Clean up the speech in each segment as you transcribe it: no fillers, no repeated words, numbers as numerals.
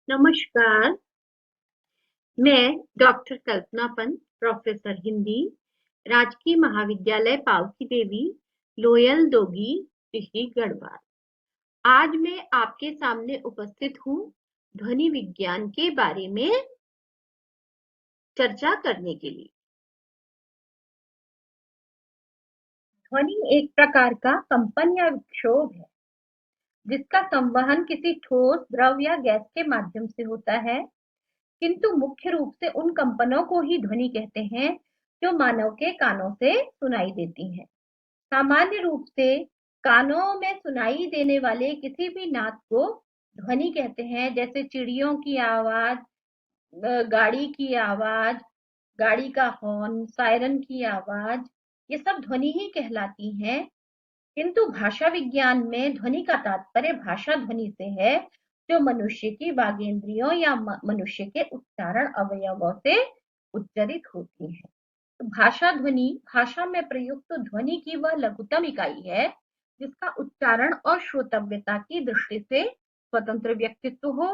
नमस्कार। मैं डॉक्टर कल्पना पंत, प्रोफेसर हिंदी, राजकीय महाविद्यालय पावकी देवी, लोयल दोगी, ऋषि गढ़वाल। आज मैं आपके सामने उपस्थित हूँ ध्वनि विज्ञान के बारे में चर्चा करने के लिए। ध्वनि एक प्रकार का कंपन या विक्षोभ है जिसका संवहन किसी ठोस, द्रव या गैस के माध्यम से होता है, किंतु मुख्य रूप से उन कंपनों को ही ध्वनि कहते हैं जो मानव के कानों से सुनाई देती हैं। सामान्य रूप से कानों में सुनाई देने वाले किसी भी नाद को ध्वनि कहते हैं, जैसे चिड़ियों की आवाज, गाड़ी की आवाज, गाड़ी का हॉर्न, सायरन की आवाज, ये सब ध्वनि ही कहलाती हैं। किंतु भाषा विज्ञान में ध्वनि का तात्पर्य भाषा ध्वनि से है, जो मनुष्य की वागेंद्रियों या मनुष्य के उच्चारण अवयवों से उच्चरित होती है। तो भाषा ध्वनि भाषा में प्रयुक्त ध्वनि की वह लघुतम इकाई है जिसका उच्चारण और श्रोतव्यता की दृष्टि से स्वतंत्र व्यक्तित्व हो।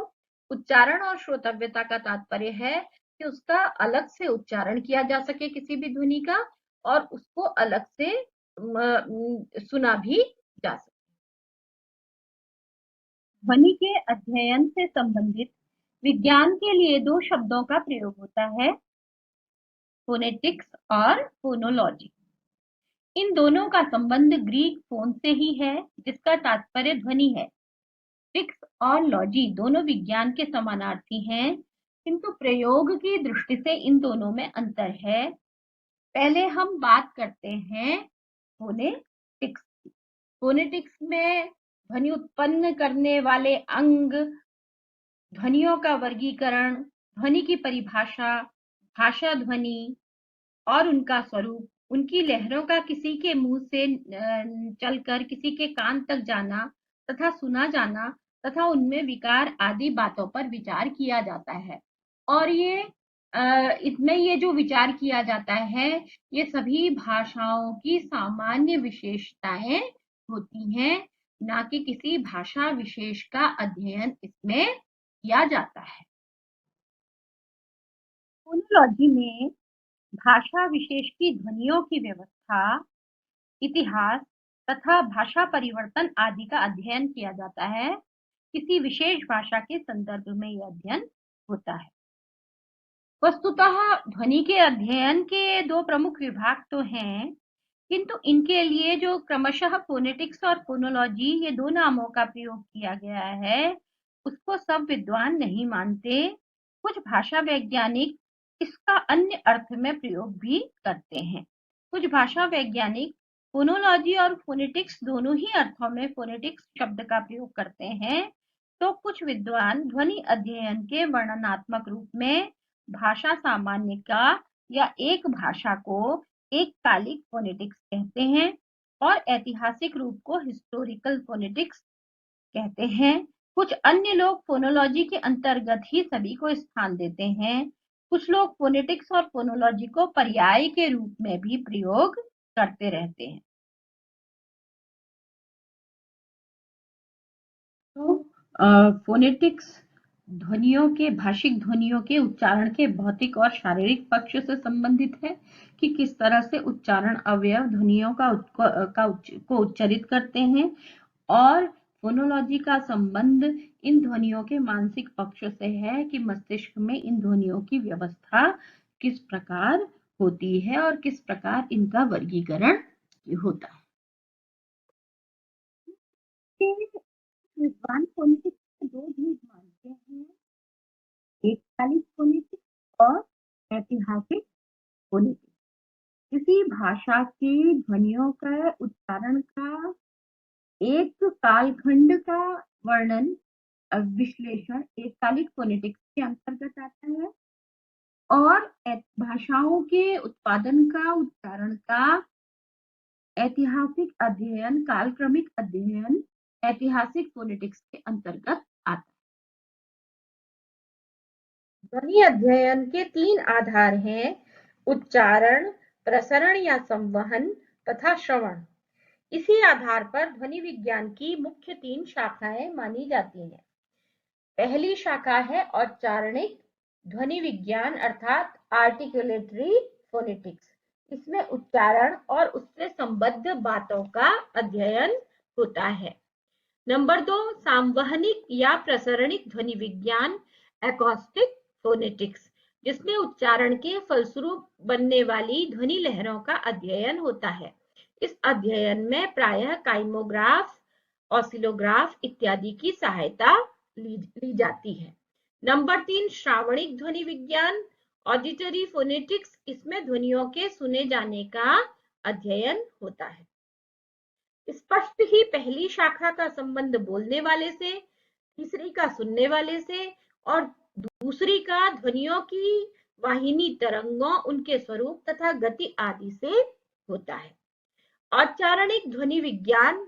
उच्चारण और श्रोतव्यता का तात्पर्य है कि उसका अलग से उच्चारण किया जा सके किसी भी ध्वनि का, और उसको अलग से सुना भी जा सके। ध्वनि के अध्ययन से संबंधित विज्ञान के लिए दो शब्दों का प्रयोग होता है, फोनेटिक्स और फोनोलॉजी। इन दोनों का संबंध ग्रीक फोन से ही है, जिसका तात्पर्य ध्वनि है। टिक्स और लॉजी दोनों विज्ञान के समानार्थी हैं, किंतु प्रयोग की दृष्टि से इन दोनों में अंतर है। पहले हम बात करते हैं फोनेटिक्स की। फोनेटिक्स में ध्वनि उत्पन्न करने वाले अंग, ध्वनियों का वर्गीकरण, ध्वनि की परिभाषा, भाषा ध्वनि और उनका स्वरूप, उनकी लहरों का किसी के मुंह से चलकर किसी के कान तक जाना तथा सुना जाना तथा उनमें विकार आदि बातों पर विचार किया जाता है। और इसमें ये जो विचार किया जाता है, ये सभी भाषाओं की सामान्य विशेषताएं होती हैं, ना कि किसी भाषा विशेष का अध्ययन इसमें किया जाता है। फोनोलॉजी में भाषा विशेष की ध्वनियों की व्यवस्था, इतिहास तथा भाषा परिवर्तन आदि का अध्ययन किया जाता है। किसी विशेष भाषा के संदर्भ में यह अध्ययन होता है। वस्तुतः ध्वनि के अध्ययन के दो प्रमुख विभाग तो हैं, किंतु इनके लिए जो क्रमशः फोनेटिक्स और फोनोलॉजी ये दो नामों का प्रयोग किया गया है, उसको सब विद्वान नहीं मानते। कुछ भाषा वैज्ञानिक इसका अन्य अर्थ में प्रयोग भी करते हैं। कुछ भाषा वैज्ञानिक फोनोलॉजी और फोनेटिक्स दोनों ही अर्थों में फोनेटिक्स शब्द का प्रयोग करते हैं, तो कुछ विद्वान ध्वनि अध्ययन के वर्णनात्मक रूप में भाषा सामान्य का या एक भाषा को एककालिक फोनेटिक्स कहते हैं, और ऐतिहासिक रूप को हिस्टोरिकल फोनेटिक्स कहते हैं। कुछ अन्य लोग फोनोलॉजी के अंतर्गत ही सभी को स्थान देते हैं। कुछ लोग फोनेटिक्स और फोनोलॉजी को पर्याय के रूप में भी प्रयोग करते रहते हैं। तो फोनेटिक्स ध्वनियों के भाषिक ध्वनियों के उच्चारण के भौतिक और शारीरिक पक्ष से संबंधित है कि किस तरह से उच्चारण अवयव ध्वनियों को उच्चरित करते हैं, और फोनोलॉजी का संबंध इन ध्वनियों के मानसिक पक्ष से है कि मस्तिष्क में इन ध्वनियों की व्यवस्था किस प्रकार होती है और किस प्रकार इनका वर्गीकरण होता है। विद्वान फोनेटिक्स दो भेद मानते हैं, एककालिक फोनेटिक्स और ऐतिहासिक फोनेटिक्स। किसी भाषा की ध्वनियों का उच्चारण का एक कालखंड का वर्णन विश्लेषण एककालिक फोनेटिक्स के अंतर्गत आता है, और भाषाओं के उत्पादन का उच्चारण का ऐतिहासिक अध्ययन, कालक्रमिक अध्ययन ऐतिहासिक फोनेटिक्स के अंतर्गत आता है। ध्वनि अध्ययन के तीन आधार हैं, उच्चारण, प्रसरण या संवहन तथा श्रवण। इसी आधार पर ध्वनि विज्ञान की मुख्य तीन शाखाएं मानी जाती हैं। पहली शाखा है औच्चारणिक ध्वनि विज्ञान अर्थात आर्टिकुलेटरी फोनेटिक्स। इसमें उच्चारण और उससे संबद्ध बातों का अध्ययन होता है। नंबर 2 संवहनिक या प्रसरणिक ध्वनि विज्ञान एकॉस्टिक फोनेटिक्स, जिसमें उच्चारण के फलस्वरूप बनने वाली ध्वनि लहरों का अध्ययन होता है। इस अध्ययन में प्रायः काइमोग्राफ, ऑसिलोग्राफ इत्यादि की सहायता ली जाती है। नंबर 3 श्रावणिक ध्वनि विज्ञान ऑडिटरी फोनेटिक्स, इसमें ध्वनियों के सुने जाने का अध्ययन होता है। स्पष्ट ही पहली शाखा का संबंध बोलने वाले से, तीसरी का सुनने वाले से और दूसरी का ध्वनियों की वाहिनी तरंगों, उनके स्वरूप तथा गति आदि से होता है। औच्चारणिक ध्वनि विज्ञान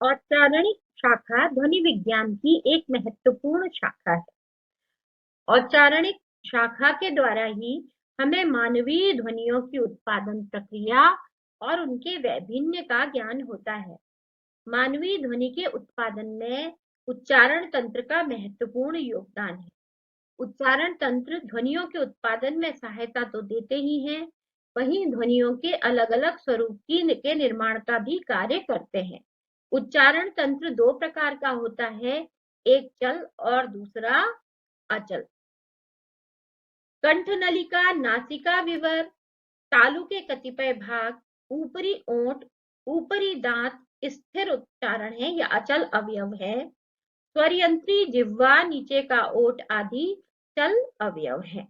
औच्चारणिक शाखा ध्वनि विज्ञान की एक महत्वपूर्ण शाखा है। औच्चारणिक शाखा के द्वारा ही हमें मानवीय ध्वनियों की उत्पादन प्रक्रिया और उनके वैभिन्न का ज्ञान होता है। मानवीय ध्वनि के उत्पादन में उच्चारण तंत्र का महत्वपूर्ण योगदान है। उच्चारण तंत्र ध्वनियों के उत्पादन में सहायता तो देते ही हैं, वहीं ध्वनियों के अलग अलग स्वरूप के निर्माण का भी कार्य करते हैं। उच्चारण तंत्र दो प्रकार का होता है, एक चल और दूसरा अचल। कंठ नलिका, नासिका विवर, तालु के कतिपय भाग, ऊपरी ओंठ, ऊपरी दांत स्थिर उच्चारण है या अचल अवयव है। स्वरयंत्री, जिह्वा, नीचे का ओठ आदि चल अवयव है।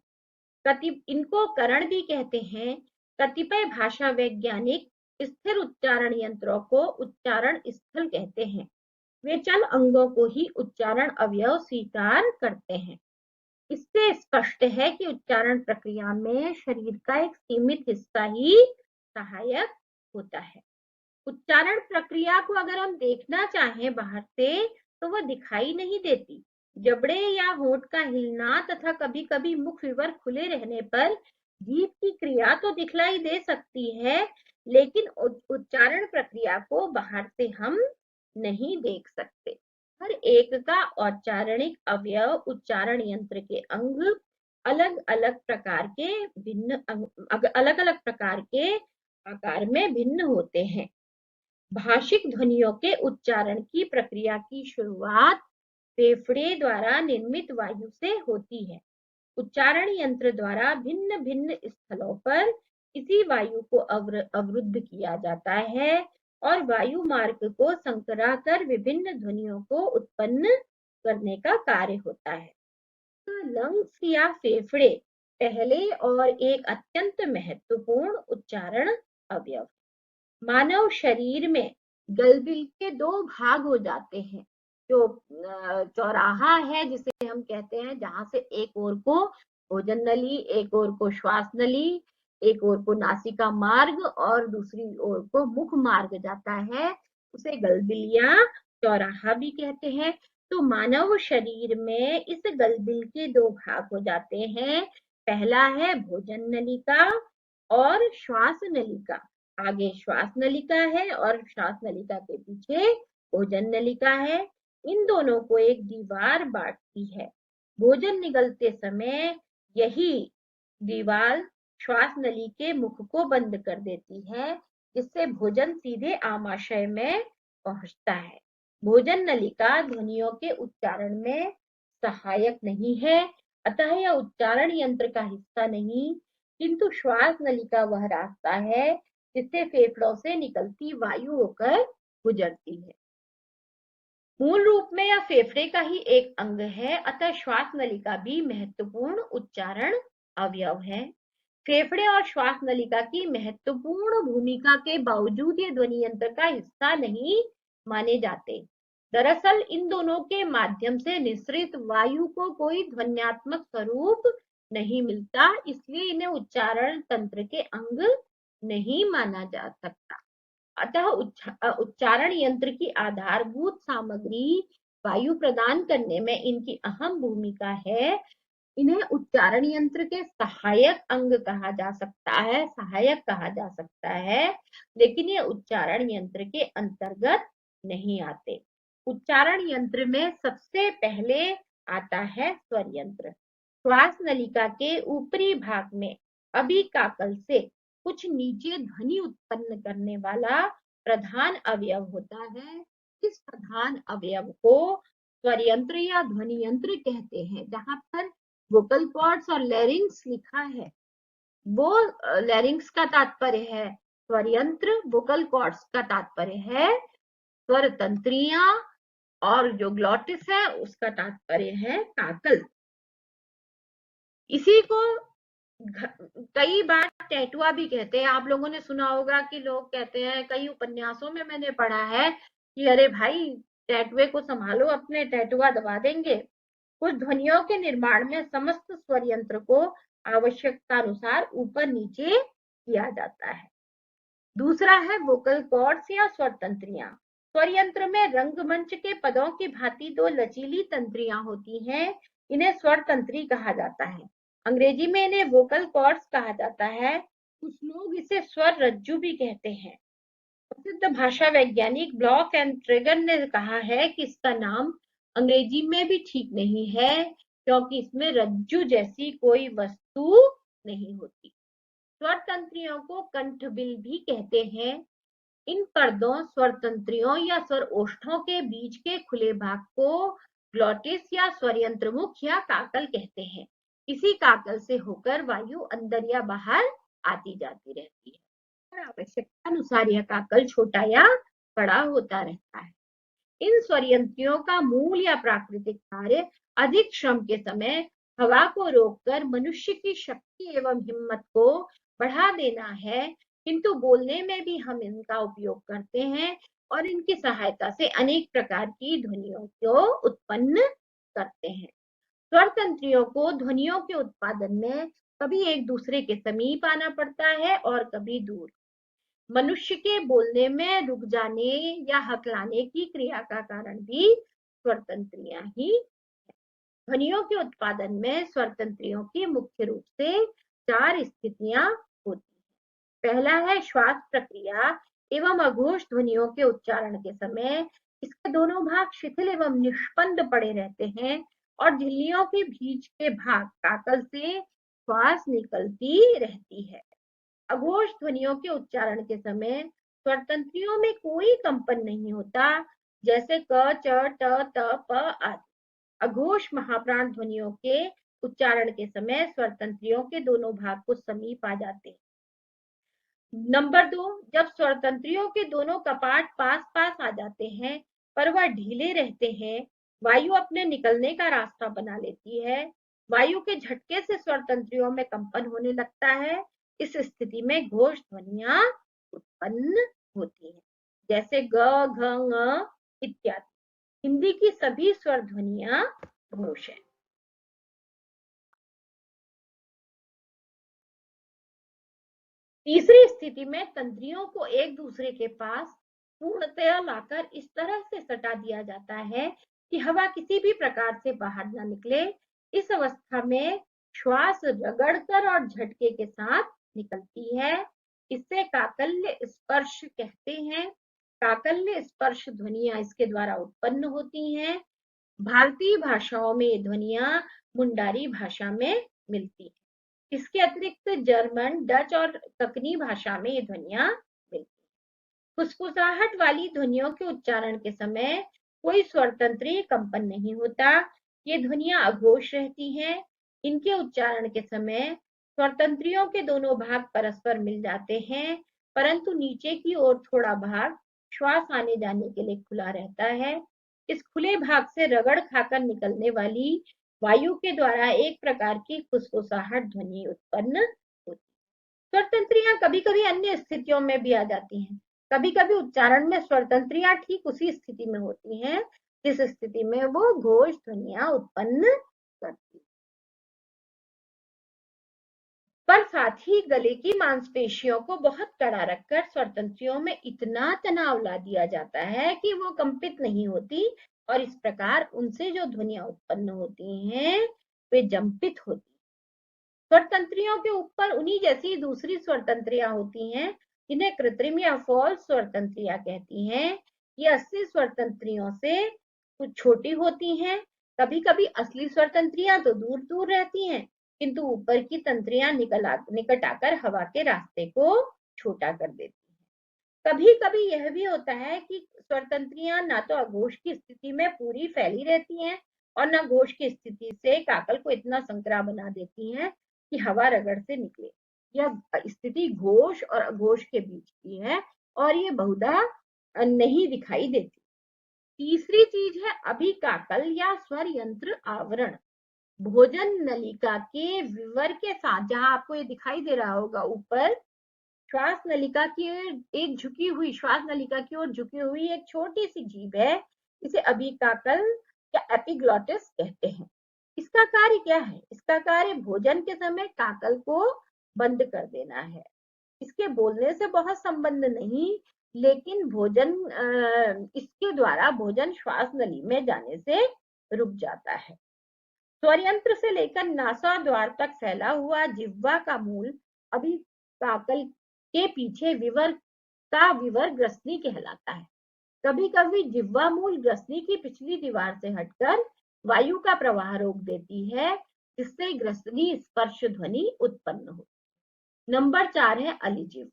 इनको करण भी कहते हैं। कतिपय भाषा वैज्ञानिक स्थिर उच्चारण यंत्रों को उच्चारण स्थल कहते हैं। वे चल अंगों को ही उच्चारण अवयव स्वीकार करते हैं। इससे स्पष्ट है कि उच्चारण प्रक्रिया में शरीर का एक सीमित हिस्सा ही सहायक होता है। उच्चारण प्रक्रिया को अगर हम देखना चाहें बाहर से तो वह दिखाई नहीं देती। जबड़े या होंठ का हिलना तथा कभी कभी मुख विवर खुले रहने पर जीभ की क्रिया तो दिखलाई दे सकती है, लेकिन उच्चारण प्रक्रिया को बाहर से हम नहीं देख सकते। हर एक का औच्चारणिक अवयव उच्चारण यंत्र के अंग अलग अलग प्रकार के आकार में भिन्न होते हैं। भाषिक ध्वनियों के उच्चारण की प्रक्रिया की शुरुआत फेफड़े द्वारा निर्मित वायु से होती है। उच्चारण यंत्र द्वारा भिन्न भिन्न स्थलों पर इसी वायु को अवरुद्ध किया जाता है और वायु मार्ग को संकरा कर विभिन्न ध्वनियों को उत्पन्न करने का कार्य होता है। लंग्स या फेफड़े पहले और एक अत्यंत महत्वपूर्ण उच्चारण अवयव। मानव शरीर में गलबिल के दो भाग हो जाते हैं। जो चौराहा है जिसे हम कहते हैं, जहां से एक ओर को भोजन नली, एक ओर को श्वास नली, एक ओर को नासिका मार्ग और दूसरी ओर को मुख मार्ग जाता है, उसे गलबिल या चौराहा भी कहते हैं। तो मानव शरीर में इस गलबिल के दो भाग हो जाते हैं। पहला है भोजन नलिका और श्वास नलिका। आगे श्वास नलिका है और श्वास नलिका के पीछे भोजन नलिका है। इन दोनों को एक दीवार बांटती है। भोजन निगलते समय यही दीवार श्वास नली के मुख को बंद कर देती है, जिससे भोजन सीधे आमाशय में पहुंचता है। भोजन नलिका ध्वनियों के उच्चारण में सहायक नहीं है, अतः यह उच्चारण यंत्र का हिस्सा नहीं, किंतु श्वास नलिका वह रास्ता है जिससे फेफड़ों से निकलती वायु होकर गुजरती है। मूल रूप में यह फेफड़े का ही एक अंग है, अतः श्वास नलिका भी महत्वपूर्ण उच्चारण अवयव है। फेफड़े और श्वास नलिका की महत्वपूर्ण भूमिका के बावजूद ये ध्वनि यंत्र का हिस्सा नहीं माने जाते। दरअसल इन दोनों के माध्यम से निःसृत वायु को कोई ध्वन्यात्मक स्वरूप नहीं मिलता, इसलिए इन्हें उच्चारण तंत्र के अंग नहीं माना जा सकता। अतः उच्चारण यंत्र की आधारभूत सामग्री वायु प्रदान करने में इनकी अहम भूमिका है। इन्हें उच्चारण यंत्र के सहायक अंग कहा जा सकता है, सहायक कहा जा सकता है, लेकिन ये उच्चारण यंत्र के अंतर्गत नहीं आते। उच्चारण यंत्र में सबसे पहले आता है स्वर यंत्र। श्वास नलिका के ऊपरी भाग में अभिकाकल से कुछ नीचे ध्वनि उत्पन्न करने वाला प्रधान अवयव होता है। इस प्रधान अवयव को स्वर यंत्र या ध्वनि यंत्र कहते हैं। जहां पर वोकल कॉर्ड्स और लैरिंग्स लिखा है, वो लैरिंग्स का तात्पर्य है स्वर यंत्र, वोकल कॉर्ड्स का तात्पर्य है स्वर तंत्रियां, और जो ग्लॉटिस है उसका तात्पर्य है काकल। इसी को कई बार टैटुआ भी कहते हैं। आप लोगों ने सुना होगा कि लोग कहते हैं, कई उपन्यासों में मैंने पढ़ा है कि अरे भाई टैटुए को संभालो, अपने टैटुआ दबा देंगे। कुछ ध्वनियों के निर्माण में समस्त स्वर यंत्र को आवश्यकता अनुसार ऊपर नीचे किया जाता है। दूसरा है वोकल कॉर्ड्स या स्वर तंत्रियां। स्वर यंत्र में रंगमंच के पदों की भांति दो लचीली तंत्रियां होती हैं, इन्हें स्वर तंत्री कहा जाता है। अंग्रेजी में इन्हें वोकल कॉर्ड्स कहा जाता है। कुछ लोग इसे स्वर रज्जु भी कहते हैं। प्रसिद्ध भाषा वैज्ञानिक ब्लॉक एंड ट्रेगर ने कहा है कि इसका नाम अंग्रेजी में भी ठीक नहीं है, क्योंकि इसमें रज्जु जैसी कोई वस्तु नहीं होती। स्वर तंत्रियों को कंठबिल भी कहते हैं। इन पर्दों, स्वर तंत्रियों या स्वर ओष्ठों के बीच के खुले भाग को ग्लॉटिस या स्वर यंत्र मुख या काकल कहते हैं। इसी काकल से होकर वायु अंदर या बाहर आती जाती रहती है। आवश्यकता अनुसार यह काकल छोटा या बड़ा होता रहता है। इन स्वर यंत्रों का मूल या प्राकृतिक कार्य अधिक श्रम के समय हवा को रोककर मनुष्य की शक्ति एवं हिम्मत को बढ़ा देना है, किंतु बोलने में भी हम इनका उपयोग करते हैं और इनकी सहायता से अनेक प्रकार की ध्वनियों को उत्पन्न करते हैं। स्वर तंत्रियों को ध्वनियों के उत्पादन में कभी एक दूसरे के समीप आना पड़ता है और कभी दूर। मनुष्य के बोलने में रुक जाने या हकलाने की क्रिया का कारण भी स्वर तंत्रियां ही। ध्वनियों के उत्पादन में स्वर तंत्रियों की मुख्य रूप से 4 स्थितियां होती हैं। पहला है श्वास प्रक्रिया एवं अघोष ध्वनियों के उच्चारण के समय इसके दोनों भाग शिथिल एवं निष्पन्द पड़े रहते हैं और झिल्लियों के बीच के भाग काकल से श्वास निकलती रहती है। अघोष ध्वनियों के उच्चारण के समय स्वर तंत्रियों में कोई कंपन नहीं होता, जैसे क, च, ट, त, प आदि। अघोष महाप्राण ध्वनियों के उच्चारण के समय स्वर तंत्रियों के दोनों भाग को समीप आ जाते हैं। नंबर 2, जब स्वर तंत्रियों के दोनों कपाट पास पास आ जाते हैं पर वह ढीले रहते हैं, वायु अपने निकलने का रास्ता बना लेती है। वायु के झटके से स्वर तंत्रियों में कंपन होने लगता है। इस स्थिति में घोष ध्वनियां उत्पन्न होती हैं, जैसे ग, घ, ङ इत्यादि। हिंदी की सभी स्वर ध्वनियां घोष है। तीसरी स्थिति में तंत्रियों को एक दूसरे के पास पूर्णतया लाकर इस तरह से सटा दिया जाता है कि हवा किसी भी प्रकार से बाहर न निकले। इस अवस्था में श्वास रगड़कर और झटके के साथ निकलती है। इसे काकल्य स्पर्श कहते हैं। काकल्य स्पर्श ध्वनियां इसके द्वारा उत्पन्न होती हैं। भारतीय भाषाओं में ये ध्वनियां मुंडारी भाषा में मिलती है। इसके अतिरिक्त जर्मन, डच और ककनी भाषा में ये ध्वनियां मिलती हैं। फुसफुसाहट वाली ध्वनियों के उच्चारण के समय कोई स्वरतंत्री कंपन नहीं होता। ये ध्वनियां अघोष रहती हैं। इनके उच्चारण के समय स्वरतंत्रियों के दोनों भाग परस्पर मिल जाते हैं, परंतु नीचे की ओर थोड़ा भाग श्वास आने जाने के लिए खुला रहता है। इस खुले भाग से रगड़ खाकर निकलने वाली वायु के द्वारा एक प्रकार की फुसफुसाहट ध्वनि उत्पन्न होती है। स्वरतंत्रियां कभी कभी अन्य स्थितियों में भी आ जाती हैं। कभी कभी उच्चारण में स्वरतंत्रियां ठीक उसी स्थिति में होती हैं जिस स्थिति में वो घोष ध्वनियां उत्पन्न करती, पर साथ ही गले की मांसपेशियों को बहुत कड़ा रखकर स्वरतंत्रियों में इतना तनाव ला दिया जाता है कि वो कंपित नहीं होती और इस प्रकार उनसे जो ध्वनियां उत्पन्न होती हैं वे जंपित होती। स्वरतंत्रियों के ऊपर उन्हीं जैसी दूसरी स्वरतंत्रियां होती हैं जिन्हें कृत्रिम या फॉल्स स्वरतंत्रियां कहती हैं। ये 80 स्वर तंत्रियों से कुछ छोटी होती हैं। कभी कभी असली स्वर तंत्रियां तो दूर दूर रहती हैं, किंतु ऊपर की तंत्रियां निकट आकर हवा के रास्ते को छोटा कर देती हैं। कभी कभी यह भी होता है कि स्वर तंत्रियां ना तो अघोष की स्थिति में पूरी फैली रहती हैं और न घोष की स्थिति से काकल को इतना संकरा बना देती हैं कि हवा रगड़ से निकले। यह स्थिति घोष और अघोष के बीच की है और ये बहुधा नहीं दिखाई देती। तीसरी चीज है अभिकाकल या स्वर यंत्र आवरण। भोजन नलिका के विवर के साथ, जहां आपको ये दिखाई दे रहा होगा ऊपर, श्वास नलिका की एक झुकी हुई, श्वास नलिका की ओर झुकी हुई एक छोटी सी जीभ है, इसे अभिकाकल या एपिग्लॉटिस कहते हैं। इसका कार्य क्या है? इसका कार्य भोजन के समय काकल को बंद कर देना है। इसके बोलने से बहुत संबंध नहीं, लेकिन इसके द्वारा भोजन श्वास नली में जाने से रुक जाता है। स्वरयंत्र से लेकर नासा द्वार तक फैला हुआ जिह्वा का मूल अभिकाकल के पीछे विवर ग्रसनी कहलाता है। कभी कभी जिह्वा मूल ग्रसनी की पिछली दीवार से हटकर वायु का प्रवाह रोक देती है, जिससे ग्रसनी स्पर्श ध्वनि उत्पन्न हो। नंबर 4 है अलिजिह्व।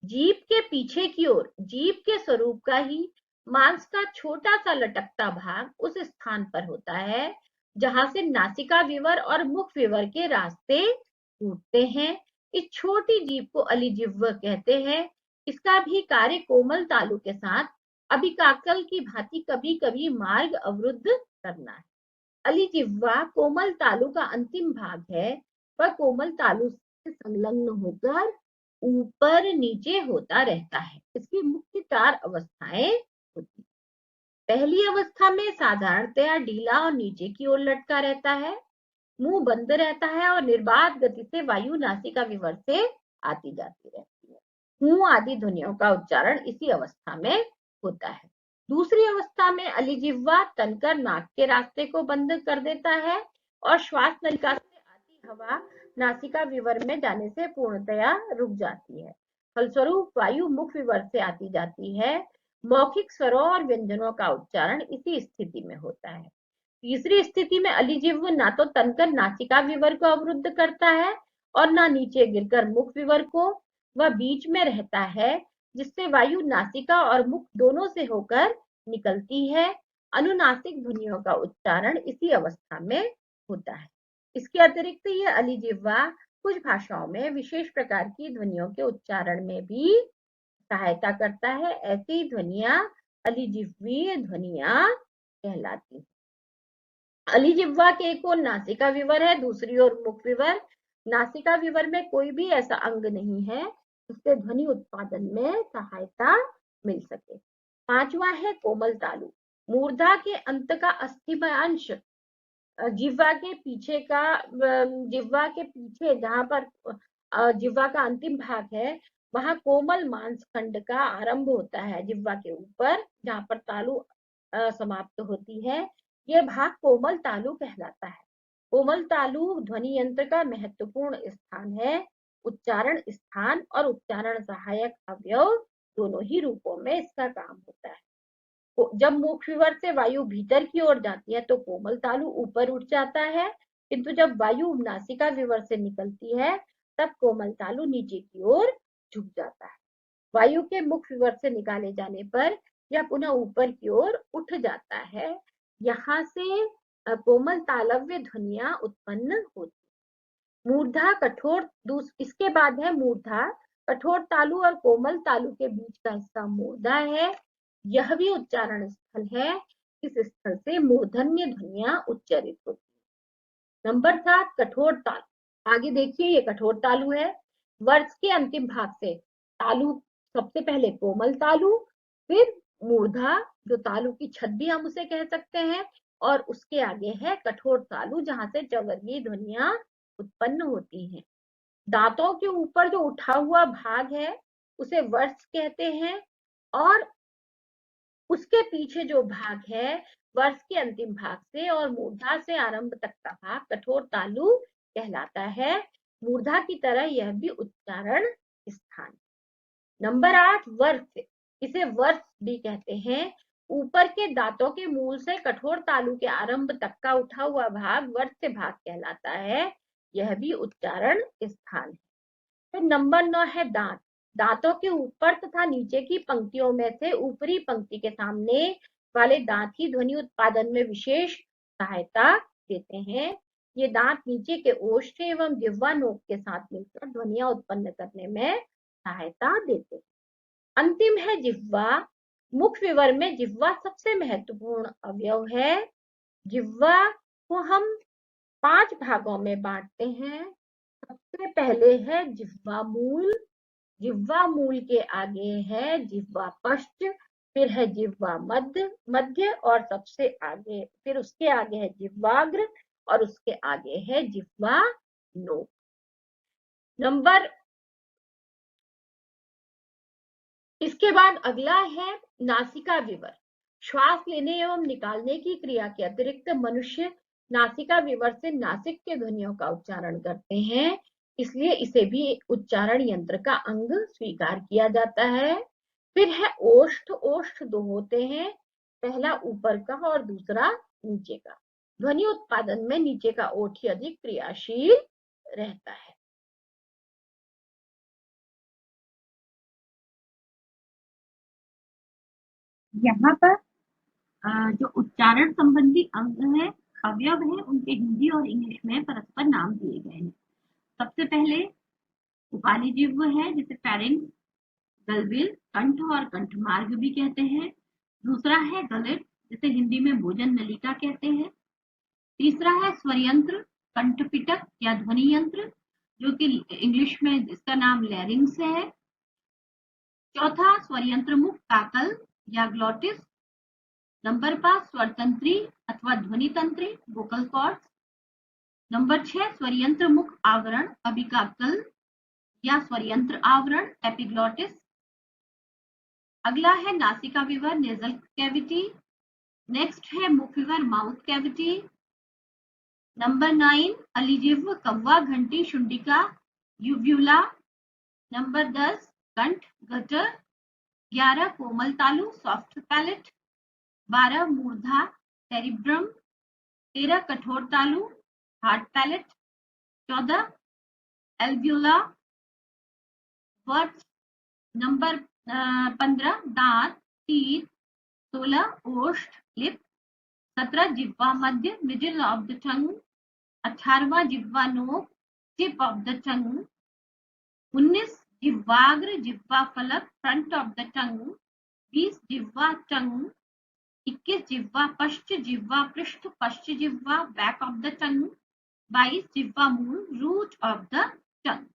जीभ के पीछे की ओर जीभ के स्वरूप का ही मांस का छोटा सा लटकता भाग उस स्थान पर होता है जहां से नासिका विवर और मुख विवर के रास्ते टूटते हैं। इस छोटी जीभ को अलिजिह्व कहते हैं। इसका भी कार्य कोमल तालु के साथ अभिकाकल की भांति कभी कभी मार्ग अवरुद्ध करना है। अलिजिह्वा कोमल तालु का अंतिम भाग है। वह कोमल तालु से संलग्न होकर ऊपर नीचे होता रहता है। इसकी मुख्य 4 अवस्थाएं होती हैं। पहली अवस्था में साधारणतया ढीला और नीचे की ओर लटका रहता है, मुंह बंद रहता है और निर्बाध गति से वायु नासिका विवर से आती जाती रहती है। हूं आदि ध्वनियों का उच्चारण इसी अवस्था में होता है। दूसरी अवस्था में अलिजिह्वा तनकर नाक के रास्ते को बंद कर देता है और श्वास नलिका से आती हवा नासिका विवर में जाने से पूर्णतया रुक जाती है। फलस्वरूप वायु मुख विवर से आती जाती है। मौखिक स्वरों और व्यंजनों का उच्चारण इसी स्थिति में होता है। तीसरी स्थिति में अलिजिह्व ना तो तनकर नासिका विवर को अवरुद्ध करता है और ना नीचे गिरकर मुख विवर को। वह बीच में रहता है, जिससे वायु नासिका और मुख दोनों से होकर निकलती है। अनुनासिक ध्वनियों का उच्चारण इसी अवस्था में होता है। इसके अतिरिक्त यह अलिजिह्वा कुछ भाषाओं में विशेष प्रकार की ध्वनियों के उच्चारण में भी सहायता करता है। ऐसी ध्वनियां अलिजिह्वीय ध्वनियां कहलाती हैं। अलिजिह्वा के एक ओर नासिका विवर है, दूसरी ओर मुख विवर। नासिका विवर में कोई भी ऐसा अंग नहीं है जिससे ध्वनि उत्पादन में सहायता मिल सके। पांचवा है कोमल तालु। मूर्धा के अंत का अस्थिमय अंश जिह्वा के पीछे जहां पर जिह्वा का अंतिम भाग है, वहां कोमल मांस खंड का आरंभ होता है। जिह्वा के ऊपर जहां पर तालु समाप्त होती है, यह भाग कोमल तालु कहलाता है। कोमल तालु ध्वनि यंत्र का महत्वपूर्ण स्थान है। उच्चारण स्थान और उच्चारण सहायक अवयव दोनों ही रूपों में इसका काम होता है। जब मुख विवर से वायु भीतर की ओर जाती है तो कोमल तालु ऊपर उठ जाता है, किंतु जब वायु नासिका विवर से निकलती है तब कोमल तालु नीचे की ओर झुक जाता है। वायु के मुख विवर से निकाले जाने पर यह पुनः ऊपर की ओर उठ जाता है। यहाँ से कोमल तालव्य ध्वनियां उत्पन्न होती। मूर्धा कठोर इसके बाद है मूर्धा। कठोर तालु और कोमल तालु के बीच का हिस्सा मूर्धा है। यह भी उच्चारण स्थल है। इस स्थल से मूर्धन्य ध्वनियां उच्चारित होती। नंबर 7 कठोर तालु। आगे देखिए, ये कठोर तालु है। वर्ष के अंतिम भाग से तालु, सबसे पहले कोमल तालु, फिर मूर्धा जो तालु की छत भी हम उसे कह सकते हैं, और उसके आगे है कठोर तालु जहां से चवर्गीय ध्वनियां उत्पन्न होती हैं। दांतों के ऊपर जो उठा हुआ भाग है उसे वर्ष कहते हैं, और उसके पीछे जो भाग है वर्ष के अंतिम भाग से और मूर्धा से आरंभ तक का भाग कठोर तालु कहलाता है। मूर्धा की तरह यह भी उच्चारण स्थान। नंबर 8 वर्ष। इसे वर्स भी कहते हैं। ऊपर के दांतों के मूल से कठोर तालु के आरंभ तक का उठा हुआ भाग वर्त्य भाग कहलाता है। यह भी उच्चारण स्थान है। फिर नंबर 9 है दांत। दांतों के ऊपर तथा नीचे की पंक्तियों में से ऊपरी पंक्ति के सामने वाले दांत ही ध्वनि उत्पादन में विशेष सहायता देते हैं। ये दांत नीचे के ओष्ठ एवं जिह्वा नोक के साथ मिलकर ध्वनियां उत्पन्न करने में सहायता देते हैं। अंतिम है जिह्वा। मुख विवर में जिह्वा सबसे महत्वपूर्ण अवयव है। जिह्वा को हम 5 भागों में बांटते हैं। सबसे पहले है जिह्वा मूल। जिह्वा मूल के आगे है जिह्वा पश्च, फिर है जिह्वा मध्य और सबसे आगे, फिर उसके आगे है जिह्वाग्र और उसके आगे है जिह्वा नोक। इसके बाद अगला है नासिका विवर। श्वास लेने एवं निकालने की क्रिया के अतिरिक्त मनुष्य नासिका विवर से नासिक के ध्वनियों का उच्चारण करते हैं, इसलिए इसे भी उच्चारण यंत्र का अंग स्वीकार किया जाता है। फिर है ओष्ठ। ओष्ठ 2 होते हैं, पहला ऊपर का और दूसरा नीचे का। ध्वनि उत्पादन में नीचे का ओठ ही अधिक क्रियाशील रहता है। यहाँ पर जो उच्चारण संबंधी अंग है, अवयव है, उनके हिंदी और इंग्लिश में परस्पर नाम दिए गए हैं। सबसे पहले उपाली जिह्व है, जिसे फेरिंक्स, गलबिल, कंठ और कंठमार्ग भी कहते हैं। दूसरा है गलेट, जिसे हिंदी में भोजन नलिका कहते हैं। तीसरा है स्वरयंत्र, कंठपिटक या ध्वनि यंत्र, जो कि इंग्लिश में इसका नाम लैरिंग्स है। चौथा स्वरयंत्र मुख काकल या ग्लॉटिस। नंबर 5 स्वरतंत्री अथवा ध्वनि तंत्री, वोकल कॉर्ड्स। नंबर 6 स्वरयंत्र मुख आवरण, अभिकाकल या स्वरयंत्र आवरण, एपिग्लॉटिस। अगला है नासिका विवर, नेजल कैविटी। नेक्स्ट है मुख विवर, माउथ कैविटी। नंबर 9 अलिजिह्व, कव्वा, घंटी, शुंडिका, यूव्यूला। नंबर 10 कंठ, गटर। 11 कोमल तालु, सॉफ्ट पैलेट। 12 मूर्धा, सेरिब्रम। 13 कठोर तालु, हार्ड पैलेट। 14 एल्व्यूला, वर्ड्स। नंबर 15 दांत, टीथ। 16 ओष्ठ, लिप। 17 जिह्वा मध्य, मिडिल ऑफ द टंग। 18वां जिह्वा नोक, टिप ऑफ द टंग। 19 जिह्वाग्र, जिह्वा फलक, फ्रंट ऑफ द टंग। 20 जिह्वा टंग। 21 जिह्वा पश्च, जिह्वा पृष्ठ, पश्च जिह्वा, बैक ऑफ द टंग। 22 जिह्वा मूल, रूट ऑफ द टंग।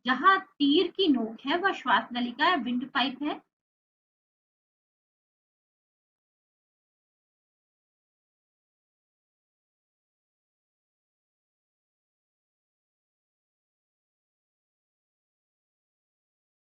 जहां तीर की नोक है वह श्वास नलिका या विंड पाइप है,